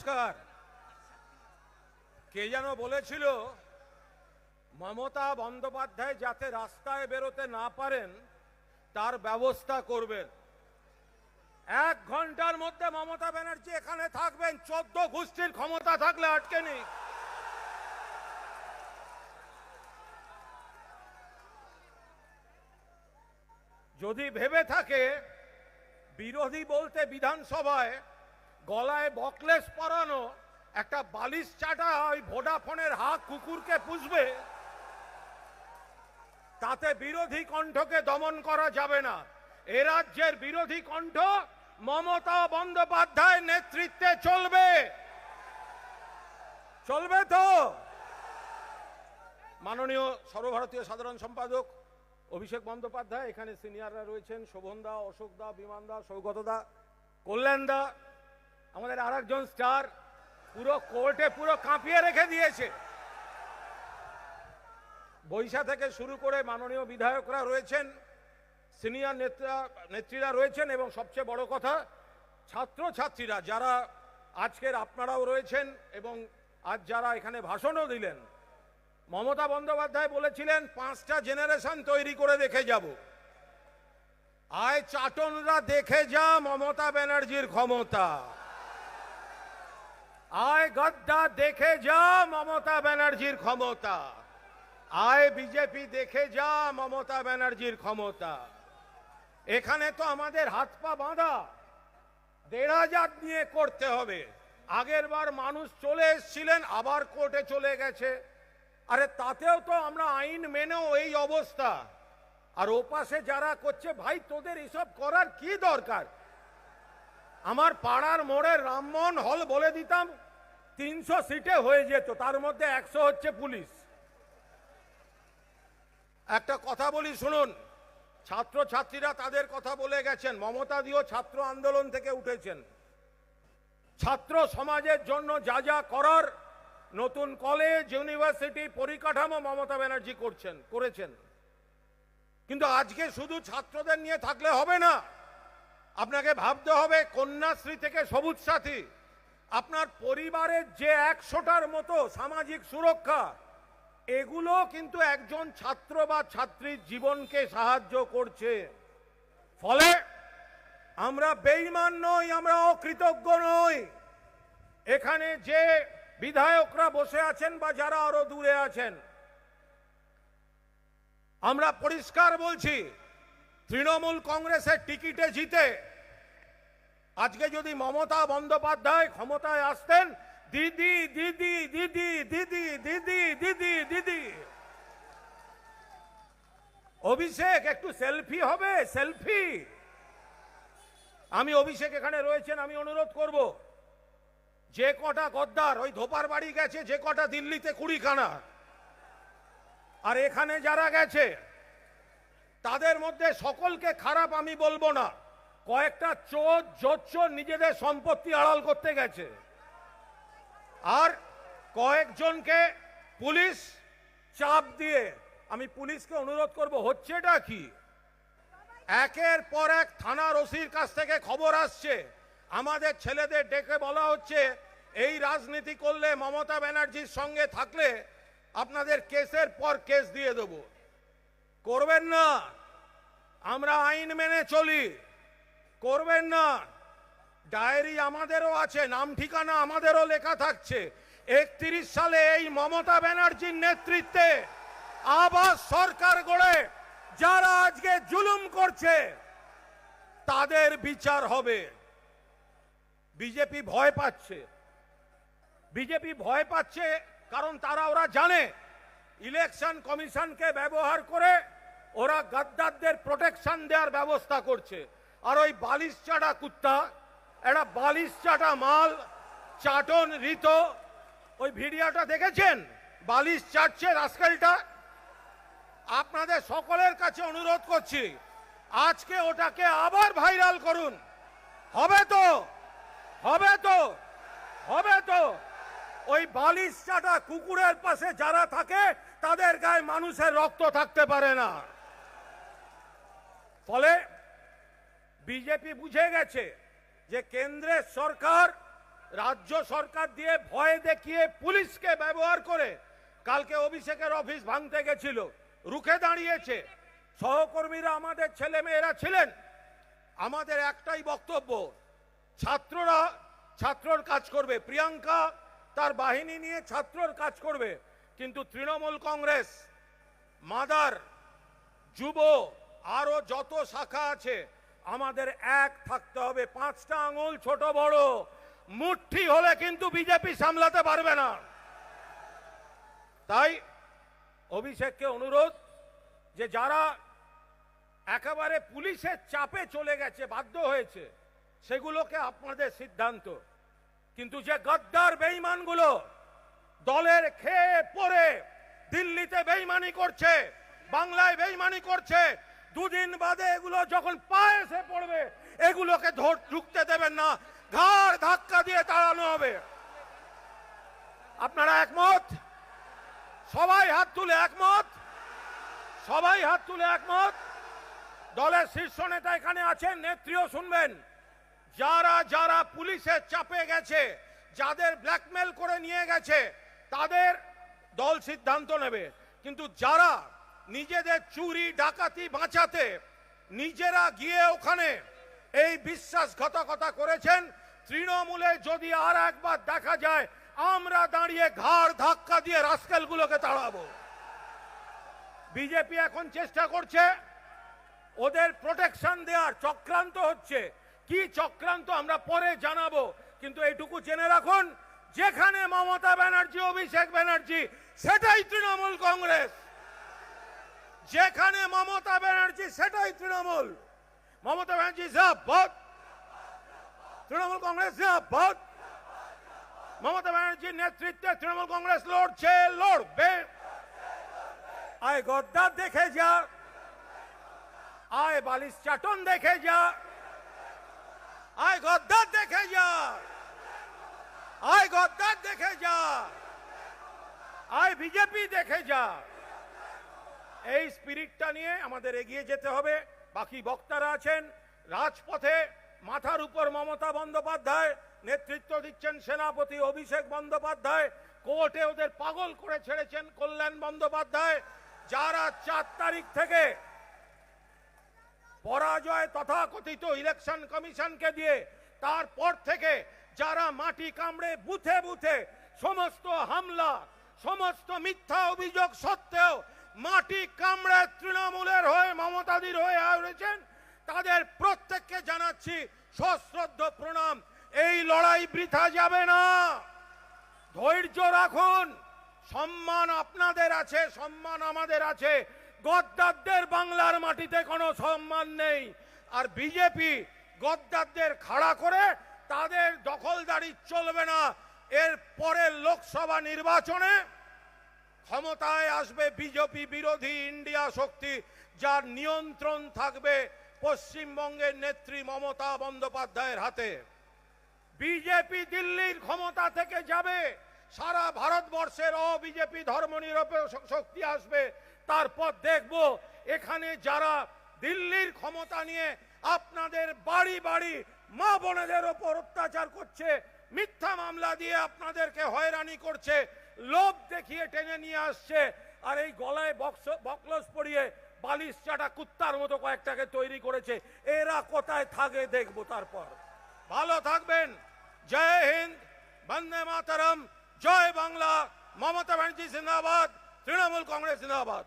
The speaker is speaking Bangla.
নমস্কার। কে যেন বলেছিল মমতা বন্দ্যোপাধ্যায় যাতে রাস্তায় বেরোতে না পারেন তার ব্যবস্থা করবেন। 1 ঘন্টার মধ্যে মমতা ব্যানার্জি এখানে থাকবেন, 14 গোষ্ঠীর ক্ষমতা থাকলে আটকে নেই। যদি ভেবে থাকে বিরোধী বলতে বিধানসভায় গলায় বকলেস পরানো একটা বালিশ চাটা ওই ভোডাফোনের হাত কুকুরকে পুষবে, তাতে বিরোধী কণ্ঠকে দমন করা যাবে না। এ রাজ্যের বিরোধী কণ্ঠ মমতা বন্দ্যোপাধ্যায়ের নেতৃত্বে চলবে। চলবে তো? মাননীয় সর্বভারতীয় সাধারণ সম্পাদক অভিষেক বন্দ্যোপাধ্যায়, এখানে সিনিয়ররা রয়েছেন, শোভনদা, অশোকদা, বিমানদা, সৌগতদা, কল্যাণদা, আমাদের আরেকজন স্টার পুরো কোর্টে পুরো কাঁপিয়ে রেখে দিয়েছে। বৈশা থেকে শুরু করে মাননীয় বিধায়করা রয়েছেন, সিনিয়র নেত্রীরা রয়েছেন, এবং সবচেয়ে বড় কথা ছাত্রছাত্রীরা যারা আজকের আপনারাও রয়েছেন এবং আজ যারা এখানে ভাষণও দিলেন। মমতা বন্দ্যোপাধ্যায় বলেছিলেন 5টা জেনারেশন তৈরি করে দেখে যাব। আয় চাটনরা দেখে যা মমতা ব্যানার্জির ক্ষমতা। আয় গদ্দা দেখে যা মমতা ব্যানার্জির ক্ষমতা। আয় বিজেপি দেখে যা মমতা ব্যানার্জির ক্ষমতা। এখানে তো আমাদের হাত পা বাঁধা, 1,500 নিয়ে করতে হবে। আগের বার মানুষ চলে এসেছিলেন, আবার কোর্টে চলে গেছে। আরে তাতেও তো আমরা আইন মেনেও এই অবস্থা। আর ওপাশে যারা করছে, ভাই তোদের এসব করার কি দরকার? আমার পাড়ার মোড়ের রামমোহন হল বলে দিতাম 300 সিটে হয়ে যেত, তার মধ্যে 100 হচ্ছে পুলিশ। একটা কথা বলি শুনুন, ছাত্রছাত্রীরা তাদের কথা বলে গেছেন, মমতা দিও ছাত্র আন্দোলন থেকে উঠেছেন। ছাত্র সমাজের জন্য যা যা করার, নতুন কলেজ, ইউনিভার্সিটি, পরিকাঠামো মমতা ব্যানার্জি করেছেন। কিন্তু আজকে শুধু ছাত্রদের নিয়ে থাকলে হবে না, আপনাকে ভাবতে হবে কন্যাশ্রী থেকে সবুজ সাথী, আপনার পরিবারের যে 100টার মতো সামাজিক সুরক্ষা, এগুলো কিন্তু একজন ছাত্র বা ছাত্রীর জীবনকে সাহায্য করছে। ফলে আমরা বেঈমান নই, আমরা অকৃতজ্ঞ নই। এখানে যে বিধায়করা বসে আছেন বা যারা আরো দূরে আছেন, আমরা পরিষ্কার বলছি, তৃণমূল কংগ্রেসের টিকিটে জিতে আজকে যদি মমতা বন্দ্যোপাধ্যায় ক্ষমতায় আসতেন, দিদি দিদি দিদি দিদি দিদি দিদি দিদি। অভিষেক একটু সেলফি হবে, সেলফি। আমি অভিষেক এখানে রয়েছেন, আমি অনুরোধ করব, যে কটা গদ্দার ওই ধোপার বাড়ি গেছে, যে কটা দিল্লিতে 20খানা, আর এখানে যারা গেছে তাদের মধ্যে সকলকে খারাপ আমি বলবো না, কয়েকটা চোর জোচ্চোর নিজেদের সম্পত্তি আড়াল করতে গেছে, আর কয়েকজনকে পুলিশ চাপ দিয়ে, আমি পুলিশকে অনুরোধ করব, হচ্ছেটা কি? একের পর এক থানার ওসির কাছ থেকে খবর আসছে, আমাদের ছেলেদের ডেকে বলা হচ্ছে এই রাজনীতি করলে, মমতা ব্যানার্জির সঙ্গে থাকলে আপনাদের কেসের পর কেস দিয়ে দেব। করবেন না, আমরা আইন মেনে চলি, করবেন না। ডায়েরি আমাদেরও আছে, নাম ঠিকানা আমাদেরও লেখা থাকছে। 31 সালে এই মমতা ব্যানার্জির নেতৃত্বে আবার সরকার গড়ে যারা আজকে জুলুম করছে তাদের বিচার হবে। বিজেপি ভয় পাচ্ছে, বিজেপি ভয় পাচ্ছে কারণ ওরা জানে ইলেকশন কমিশনকে ব্যবহার করে ওরা গাদ্দারদের প্রোটেকশন দেওয়ার ব্যবস্থা করছে। আর ওই বালিশ চাটা কুত্তা, একটা বালিশ চাটা মাল, চাটন ঋত, ওই ভিডিওটা দেখেছেন? বালিশ চাটছে রাস্কেলটা। আপনাদের সকলের কাছে অনুরোধ করছি, আজকে ওটাকে আবার ভাইরাল করুন। হবে তো, হবে তো, হবে তো। ওই বালিশ চাটা কুকুরের পাশে যারা থাকে তাদের গায়ে মানুষের রক্ত থাকতে পারে না। ফলে বিজেপি বুঝে গেছে যে কেন্দ্রের সরকার রাজ্য সরকার দিয়ে ভয় দেখিয়ে পুলিশকে ব্যবহার করে কালকে অভিষেকের অফিস ভাঙতে গেছিল, রুখে দাঁড়িয়েছে। সহকর্মীরা আমাদের ছেলে মেয়েরা ছিলেন। আমাদের একটাই বক্তব্য, ছাত্ররা ছাত্রর কাজ করবে, প্রিয়াঙ্কা তার বাহিনী নিয়ে ছাত্রর কাজ করবে, কিন্তু তৃণমূল কংগ্রেস, মাদার, যুব, আরো যত শাখা আছে আমাদের এক থাকতে হবে। 5টা আঙুল ছোট বড় মুঠি হলে কিন্তু বিজেপি সামলাতে পারবে না। তাই অভিষেককে অনুরোধ, যে যারা একেবারে পুলিশের চাপে চলে গেছে, বাধ্য হয়েছে, সেগুলোকে আপনাদের সিদ্ধান্ত, কিন্তু যে গদ্দার বেঈমানগুলো দলের খেয়ে পড়ে দিল্লিতে বেঈমানি করছে, বাংলায় বেঈমানি করছে, দুদিন বাদে এগুলো যখন পায়ে এসে পড়বে এগুলোকে ঢুকতে দেবেন না, ঘাড় ধাক্কা দিয়ে তাড়ানো হবে। আপনারা একমত? সবাই হাত তুলে একমত? সবাই হাত তুলে একমত? দলের শীর্ষ নেতা এখানে আছেন, নেত্রীও শুনবেন। যারা যারা পুলিশের চাপে গেছে, যাদের ব্ল্যাকমেল করে নিয়ে গেছে, তাদের দল সিদ্ধান্ত নেবে, কিন্তু যারা নিজেদের চুরি ডাকাতি বাঁচাতে নিজেরা গিয়ে ওখানে এই বিশ্বাসঘাতকতা করেছেন, তৃণমূলে যদি আর একবার দেখা যায় আমরা দাঁড়িয়ে ঘাড় ধাক্কা দিয়ে রাস্কেলগুলোকে তাড়াবো। বিজেপি এখন চেষ্টা করছে ওদের প্রোটেকশন দেওয়ার, চক্রান্ত হচ্ছে। কি চক্রান্ত আমরা পরে জানাবো, কিন্তু এইটুকু জেনে রাখুন, যেখানে মমতা ব্যানার্জি, অভিষেক ব্যানার্জি, সেটাই তৃণমূল কংগ্রেস। যেখানে মমতা ব্যানার্জি সেটাই তৃণমূল। মমতা ব্যানার্জি জিন্দাবাদ, তৃণমূল কংগ্রেস জিন্দাবাদ। মমতা ব্যানার্জির নেতৃত্বে তৃণমূল কংগ্রেস লড়ছে, লড়বে। আয় গদ্দার দেখে যা, আয় বালিশ চাটন দেখে যা, আয় গদ্দার দেখে যা, আয় গদ্দার দেখে যা, আয় বিজেপি দেখে যা। এই স্পিরিটটা নিয়ে আমাদের এগিয়ে যেতে হবে। বাকি বক্তারা আছেন রাজপথে, মাথার উপর মমতা বন্দ্যোপাধ্যায়, নেতৃত্ব দিচ্ছেন সেনাপতি অভিষেক বন্দ্যোপাধ্যায়, কোর্টে ওদের পাগল করে ছেড়েছেন কল্যাণ বন্দ্যোপাধ্যায়। যারা 4 তারিখ থেকে পরাজয় তথাকথিত ইলেকশন কমিশনকে দিয়ে, তারপর থেকে যারা মাটি কামড়ে বুথে বুথে সমস্ত হামলা, সমস্ত মিথ্যা অভিযোগ সত্ত্বেও মাটি কামড়ে তৃণমূলের হয়ে, মমতাদির হয়ে আওড়েছেন, তাদের প্রত্যেককে জানাচ্ছি সশ্রদ্ধ প্রণাম। এই লড়াই বৃথা যাবে না, ধৈর্য রাখুন। সম্মান আপনাদের আছে, সম্মান আমাদের আছে। গদ্দারদের বাংলার মাটিতে কোনো সম্মান নেই। আর বিজেপি গদ্দারদের খাড়া করে তাদের দখলদারি চলবে না। এর পরের লোকসভা নির্বাচনে ক্ষমতায় আসবে বিজেপি বিরোধী ইন্ডিয়া শক্তি, যার নিয়ন্ত্রণ থাকবে পশ্চিমবঙ্গের নেত্রী মমতা বন্দ্যোপাধ্যায়ের হাতে। বিজেপি দিল্লির ক্ষমতা থেকে যাবে, সারা ভারতবর্ষের অবিজেপি ধর্মনিরপেক্ষ শক্তি আসবে। তারপর দেখব এখানে যারা দিল্লির ক্ষমতা নিয়ে আপনাদের বাড়ি বাড়ি মা বোনেদের ওপর অত্যাচার করছে, মিথ্যা মামলা দিয়ে আপনাদেরকে হয়রানি করছে, লোভ দেখিয়ে টেনে নিয়ে আসছে, আর এই গলায় বকলস পরিয়ে বালিশ চাটা কুত্তার মতো কয়েকটাকে তৈরি করেছে, এরা কোথায় থাকে দেখবো। তারপর ভালো থাকবেন। জয় হিন্দ, বন্দে মাতরম, জয় বাংলা। মমতা ব্যানার্জি জিন্দাবাদ, তৃণমূল কংগ্রেস জিন্দাবাদ।